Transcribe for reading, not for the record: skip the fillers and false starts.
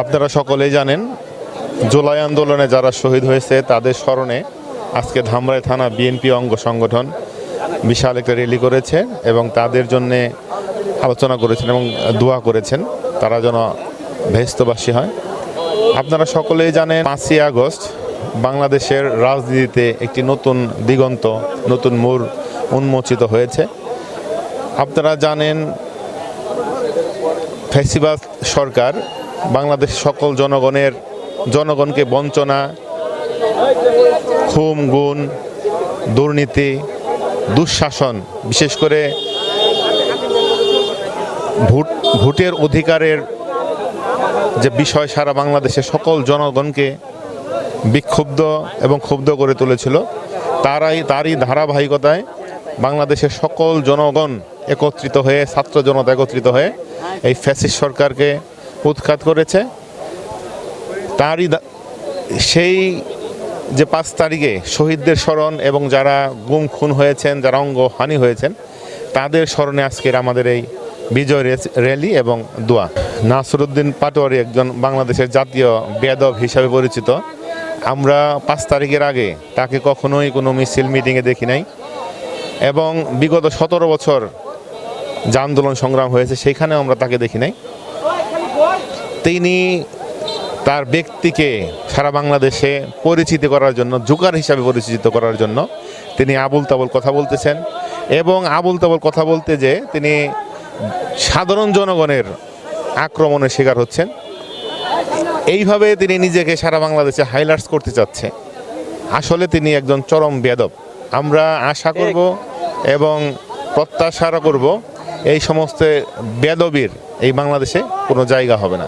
আপনারা সকলেই জানেন, জুলাই আন্দোলনে যারা শহীদ হয়েছে তাদের স্মরণে আজকে ধামরাই থানা বিএনপি অঙ্গ সংগঠন বিশাল একটা র্যালি করেছে এবং তাদের জন্যে আলোচনা করেছেন এবং দোয়া করেছেন তারা যেন বেহেশতবাসী হয়। আপনারা সকলেই জানেন 5ই আগস্ট বাংলাদেশের রাজনীতিতে একটি নতুন দিগন্ত, নতুন মোড় উন্মোচিত হয়েছে। আপনারা জানেন ফ্যাসিবাদ সরকার বাংলাদেশ সকল জনগণকে বঞ্চনা, খুন গুম, দুর্নীতি, দুঃশাসন, বিশেষ করে ভোটের অধিকারের যে বিষয় সারা বাংলাদেশের সকল জনগণকে বিক্ষুব্ধ এবং ক্ষুব্ধ করে তুলেছিল। তারই ধারাবাহিকতায় বাংলাদেশের সকল জনগণ একত্রিত হয়ে, ছাত্র জনতা একত্রিত হয়ে এই ফ্যাসিস্ট সরকারকে উৎখাত করেছে। তারই সেই যে 5 তারিখে শহীদদের স্মরণ এবং যারা গুম খুন হয়েছেন, যারা অঙ্গহানি হয়েছেন, তাদের স্মরণে আজকের আমাদের এই বিজয় র্যালি এবং দোয়া। নাসিরউদ্দিন পাটোয়ারি একজন বাংলাদেশের জাতীয় বেয়াদব হিসাবে পরিচিত। আমরা 5 তারিখের আগে তাকে কখনোই কোনো মিছিল মিটিংয়ে দেখি নাই এবং বিগত 17 বছর যে আন্দোলন সংগ্রাম হয়েছে সেখানেও আমরা তাকে দেখি নাই। তিনি তার ব্যক্তিকে সারা বাংলাদেশে পরিচিতি করার জন্য, জোকার হিসাবে পরিচিত করার জন্য তিনি আবুল তাবুল কথা বলতেছেন এবং আবুল তাবুল কথা বলতে যে তিনি সাধারণ জনগণের আক্রমণের শিকার হচ্ছেন। এইভাবে তিনি নিজেকে সারা বাংলাদেশে হাইলাইটস করতে চাচ্ছে। আসলে তিনি একজন চরম বেয়াদব। আমরা আশা করব এবং প্রত্যাশা করব এই সমস্ত বেয়াদবির এই বাংলাদেশে কোনো জায়গা হবে না।